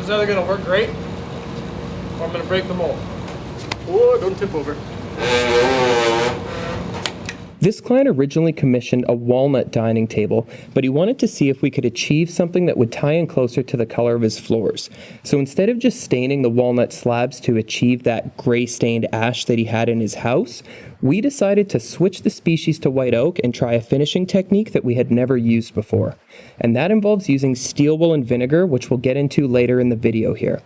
This is either going to work great, or I'm going to break the mold. Oh, don't tip over. This client originally commissioned a walnut dining table, but he wanted to see if we could achieve something that would tie in closer to the color of his floors. So instead of just staining the walnut slabs to achieve that gray stained ash that he had in his house, we decided to switch the species to white oak and try a finishing technique that we had never used before. And that involves using steel wool and vinegar, which we'll get into later in the video here.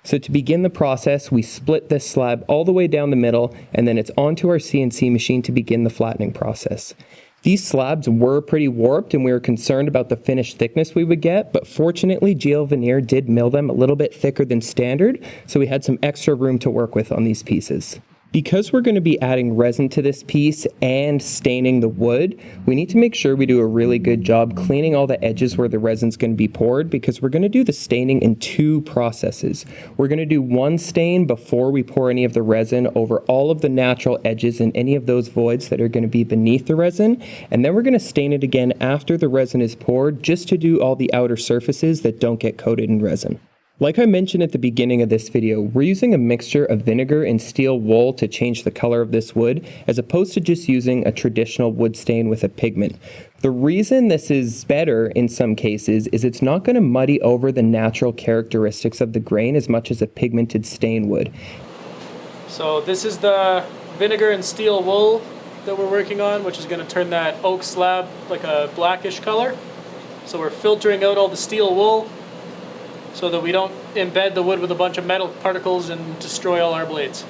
So to begin the process, we split this slab all the way down the middle, and then it's onto our CNC machine to begin the flattening process. These slabs were pretty warped, and we were concerned about the finished thickness we would get, but fortunately GL Veneer did mill them a little bit thicker than standard, so we had some extra room to work with on these pieces. Because we're going to be adding resin to this piece and staining the wood, we need to make sure we do a really good job cleaning all the edges where the resin's going to be poured, because we're going to do the staining in two processes. We're going to do one stain before we pour any of the resin over all of the natural edges and any of those voids that are going to be beneath the resin, and then we're going to stain it again after the resin is poured, just to do all the outer surfaces that don't get coated in resin. Like I mentioned at the beginning of this video, we're using a mixture of vinegar and steel wool to change the color of this wood, as opposed to just using a traditional wood stain with a pigment. The reason this is better in some cases is it's not going to muddy over the natural characteristics of the grain as much as a pigmented stain would. So this is the vinegar and steel wool that we're working on, which is going to turn that oak slab like a blackish color. So we're filtering out all the steel wool so that we don't embed the wood with a bunch of metal particles and destroy all our blades.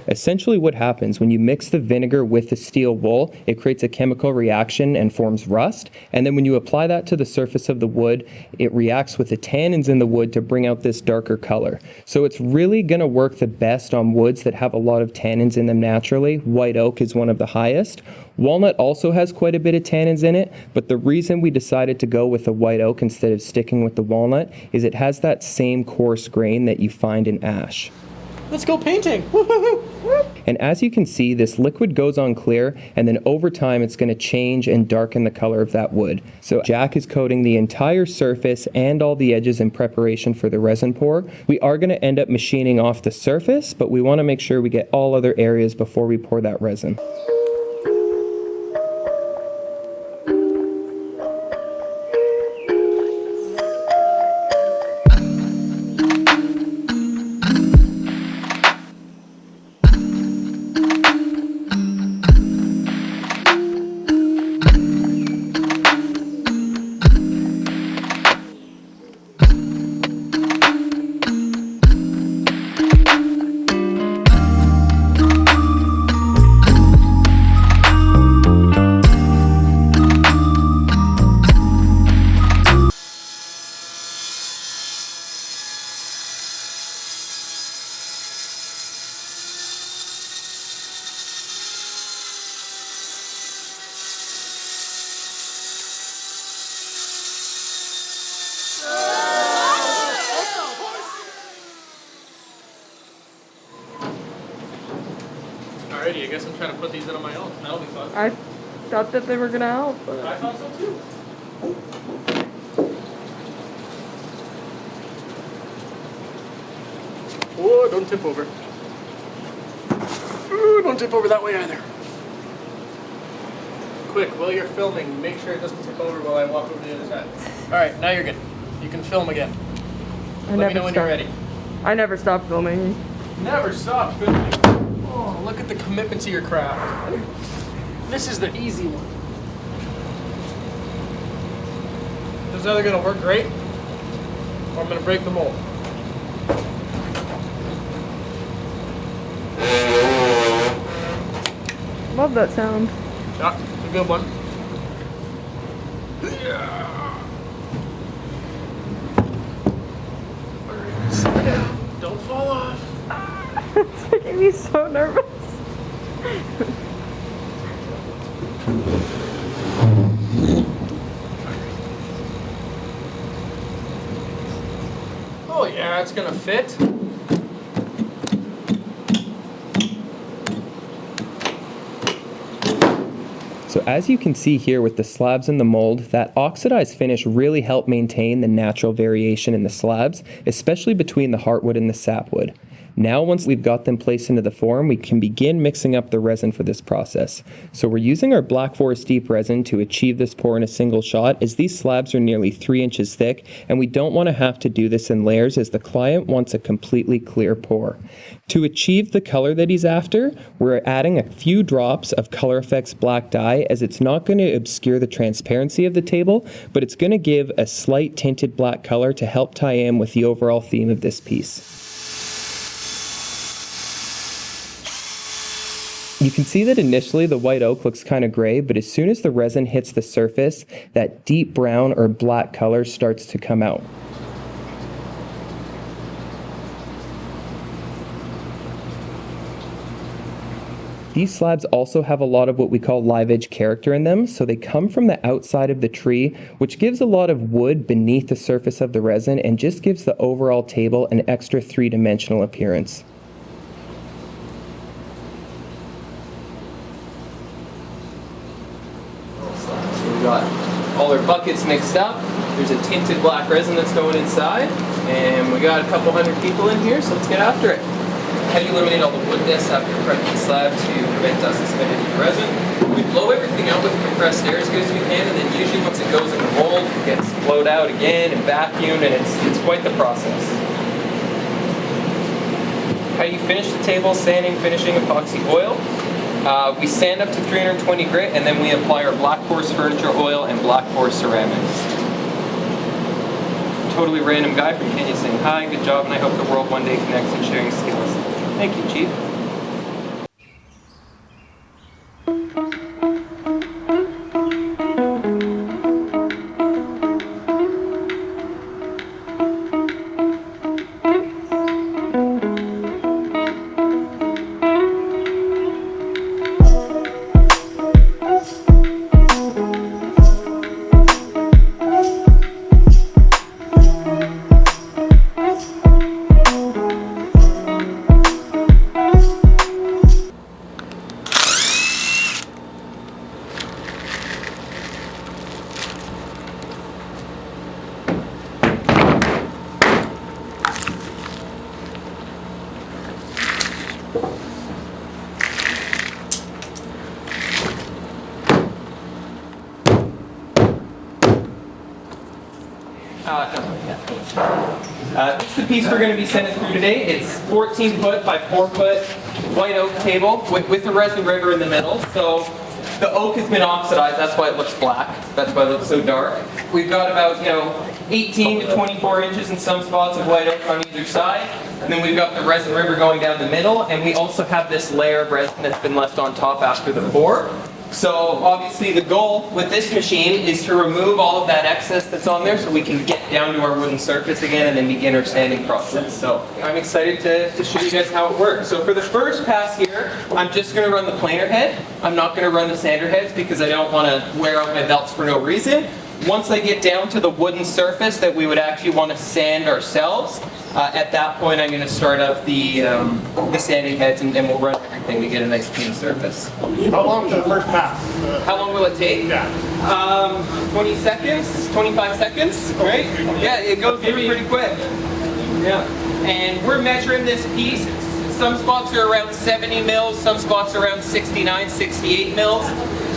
Essentially what happens when you mix the vinegar with the steel wool, it creates a chemical reaction and forms rust, and then when you apply that to the surface of the wood, it reacts with the tannins in the wood to bring out this darker color. So it's really going to work the best on woods that have a lot of tannins in them naturally. White oak is one of the highest. Walnut also has quite a bit of tannins in it, but the reason we decided to go with the white oak instead of sticking with the walnut is it has that same coarse grain that you find in ash. Let's go painting! And as you can see, this liquid goes on clear, and then over time it's going to change and darken the color of that wood. So Jack is coating the entire surface and all the edges in preparation for the resin pour. We are going to end up machining off the surface, but we want to make sure we get all other areas before we pour that resin. Alrighty, I guess I'm trying to put these in on my own. That'll be fun. I thought that they were gonna help, but I thought so too. Oh, don't tip over. Ooh, don't tip over that way either. Quick, while you're filming, make sure it doesn't tip over while I walk over to the other side. Alright, now you're good. You can film again. Let me know when you're ready. I never stopped filming. Never stop filming. Oh, look at the commitment to your craft. This is the easy one. This is either going to work great, or I'm going to break the mold. Love that sound. Yeah, it's a good one. Alright, sit down. Don't fall off. It's making me so nervous. Oh yeah, it's gonna fit. So as you can see here with the slabs in the mold, that oxidized finish really helped maintain the natural variation in the slabs, especially between the heartwood and the sapwood. Now once we've got them placed into the form, we can begin mixing up the resin for this process. So we're using our Black Forest Deep resin to achieve this pour in a single shot, as these slabs are nearly 3 inches thick, and we don't want to have to do this in layers as the client wants a completely clear pour. To achieve the color that he's after, we're adding a few drops of Color Effects black dye, as it's not going to obscure the transparency of the table, but it's going to give a slight tinted black color to help tie in with the overall theme of this piece. You can see that initially the white oak looks kind of gray, but as soon as the resin hits the surface, that deep brown or black color starts to come out. These slabs also have a lot of what we call live edge character in them, so they come from the outside of the tree, which gives a lot of wood beneath the surface of the resin and just gives the overall table an extra three-dimensional appearance. We've got all our buckets mixed up. There's a tinted black resin that's going inside, and we got a couple hundred people in here, so let's get after it. How do you eliminate all the woodness after prepping the slab to prevent dust suspended in the resin? We blow everything out with compressed air as good as we can, and then usually once it goes in the mold, it gets blowed out again and vacuumed, and it's quite the process. How do you finish the table? Sanding, finishing, epoxy oil. We sand up to 320 grit, and then we apply our Black Forest furniture oil and Black Forest ceramics. Totally random guy from Kenya saying hi, good job, and I hope the world one day connects and sharing skills. Thank you, Chief. This is the piece we're going to be sending through today. It's 14 foot by 4 foot white oak table with a resin river in the middle. So the oak has been oxidized, that's why it looks black. That's why it looks so dark. We've got about 18 to 24 inches in some spots of white oak on either side. And then we've got the resin river going down the middle, and we also have this layer of resin that's been left on top after the pour. So obviously the goal with this machine is to remove all of that excess that's on there so we can get down to our wooden surface again and then begin our sanding process. So I'm excited to show you guys how it works. So for the first pass here, I'm just going to run the planer head. I'm not going to run the sander heads because I don't want to wear out my belts for no reason. Once I get down to the wooden surface that we would actually want to sand ourselves, at that point I'm going to start up the sanding heads and we'll run everything to get a nice clean surface. How long is the first pass? How long will it take? Yeah. 20 seconds, 25 seconds, right? Yeah, it goes through pretty quick. Yeah. And we're measuring this piece. Some spots are around 70 mils, some spots are around 69, 68 mils.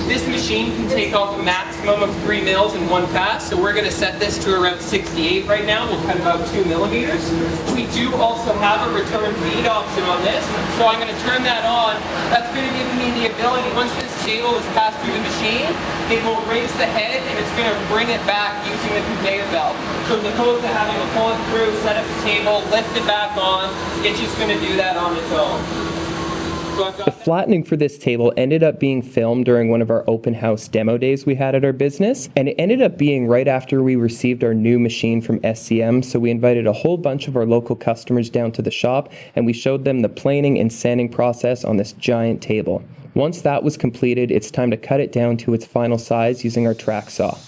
This machine can take off a maximum of 3 mils in one pass, so we're going to set this to around 68 right now. We'll cut about 2 millimeters. We do also have a return feed option on this, so I'm going to turn that on. That's going to give me the ability, once this table is passed through the machine, it will raise the head and it's going to bring it back using the conveyor belt. So as opposed to having to pull it through, set up the table, lift it back on, it's just going to do that on its own. The flattening for this table ended up being filmed during one of our open house demo days we had at our business, and it ended up being right after we received our new machine from SCM, so we invited a whole bunch of our local customers down to the shop and we showed them the planing and sanding process on this giant table. Once that was completed, it's time to cut it down to its final size using our track saw.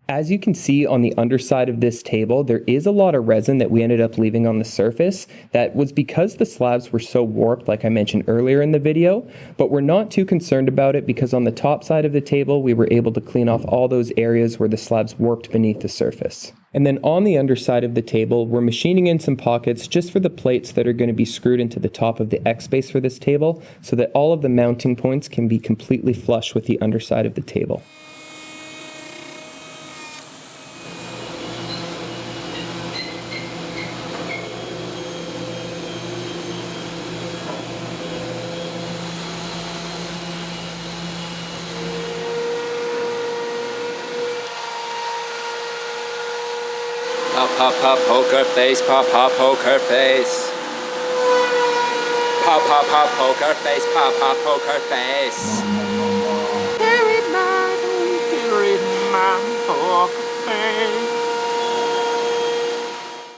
As you can see on the underside of this table, there is a lot of resin that we ended up leaving on the surface. That was because the slabs were so warped, like I mentioned earlier in the video, but we're not too concerned about it because on the top side of the table, we were able to clean off all those areas where the slabs warped beneath the surface. And then on the underside of the table, we're machining in some pockets just for the plates that are going to be screwed into the top of the X base for this table so that all of the mounting points can be completely flush with the underside of the table. Pop, pop, pop, poker face, pop, pop, poker face. Pop, pop, pop, poker face, pop, pop, poker face. Carry my poker face.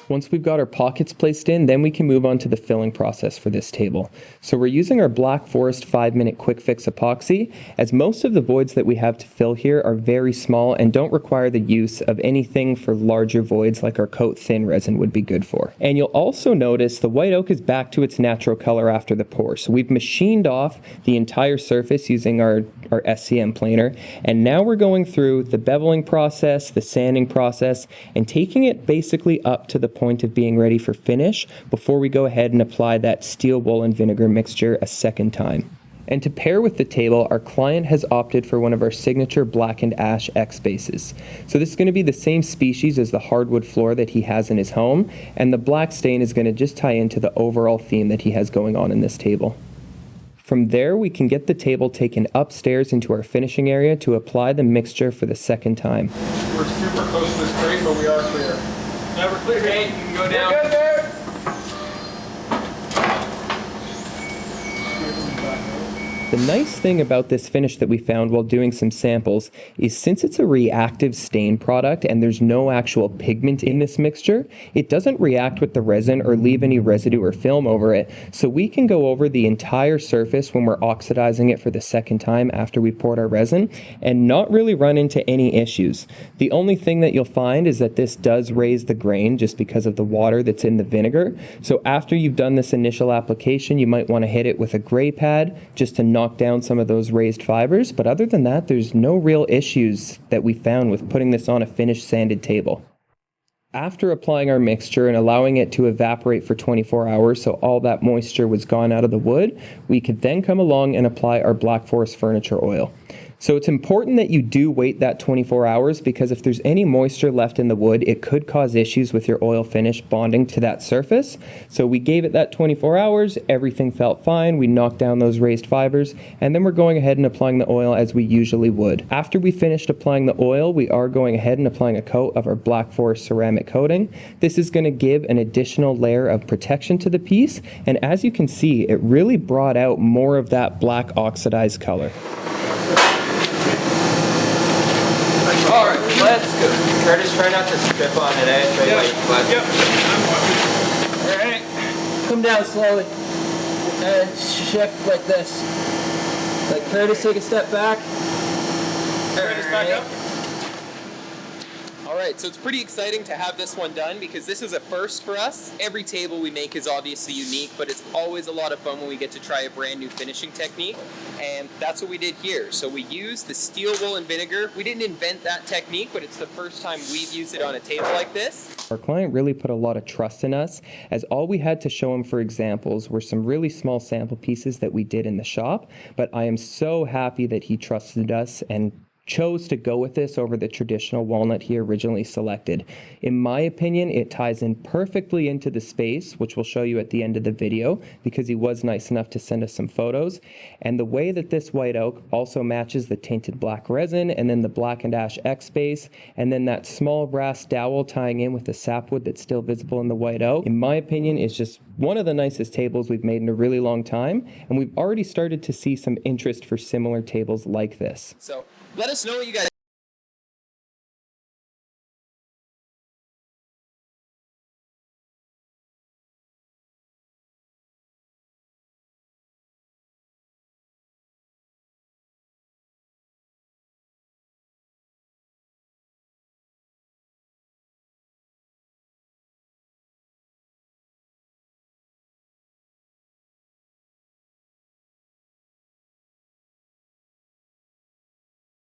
Once we've got our pockets placed in, then we can move on to the filling process for this table. So we're using our Black Forest 5-minute quick fix epoxy, as most of the voids that we have to fill here are very small and don't require the use of anything for larger voids like our coat thin resin would be good for. And you'll also notice the white oak is back to its natural color after the pour. So we've machined off the entire surface using our SCM planer, and now we're going through the beveling process, the sanding process, and taking it basically up to the point of being ready for finish before we go ahead and apply that steel wool and vinegar mixture a second time. And to pair with the table, our client has opted for one of our signature blackened ash X bases. So this is going to be the same species as the hardwood floor that he has in his home, and the black stain is going to just tie into the overall theme that he has going on in this table. From there, we can get the table taken upstairs into our finishing area to apply the mixture for the second time. We're super close to this grade, but we are clear. Now we're clear. Okay, you can go down. Good there. The nice thing about this finish that we found while doing some samples is since it's a reactive stain product and there's no actual pigment in this mixture, it doesn't react with the resin or leave any residue or film over it. So we can go over the entire surface when we're oxidizing it for the second time after we poured our resin and not really run into any issues. The only thing that you'll find is that this does raise the grain just because of the water that's in the vinegar. So after you've done this initial application, you might want to hit it with a gray pad just to knock down some of those raised fibers, but other than that, there's no real issues that we found with putting this on a finished sanded table. After applying our mixture and allowing it to evaporate for 24 hours so all that moisture was gone out of the wood, we could then come along and apply our Black Forest furniture oil. So it's important that you do wait that 24 hours because if there's any moisture left in the wood, it could cause issues with your oil finish bonding to that surface. So we gave it that 24 hours, everything felt fine, we knocked down those raised fibers, and then we're going ahead and applying the oil as we usually would. After we finished applying the oil, we are going ahead and applying a coat of our Black Forest ceramic coating. This is going to give an additional layer of protection to the piece, and as you can see, it really brought out more of that black oxidized color. Alright, let's go. Curtis, try not to strip on it, eh? Try Yep. Yep. Alright. Come down slowly and shift like this. Like Curtis, take a step back. Curtis, back up. Alright, so it's pretty exciting to have this one done because this is a first for us. Every table we make is obviously unique, but it's always a lot of fun when we get to try a brand new finishing technique, and that's what we did here. So we used the steel wool and vinegar. We didn't invent that technique, but it's the first time we've used it on a table like this. Our client really put a lot of trust in us, as all we had to show him for examples were some really small sample pieces that we did in the shop, but I am so happy that he trusted us and chose to go with this over the traditional walnut he originally selected. In my opinion, it ties in perfectly into the space, which we'll show you at the end of the video, because he was nice enough to send us some photos. And the way that this white oak also matches the tinted black resin, and then the blackened ash X base, and then that small brass dowel tying in with the sapwood that's still visible in the white oak, in my opinion, is just one of the nicest tables we've made in a really long time. And we've already started to see some interest for similar tables like this. So let us know what you guys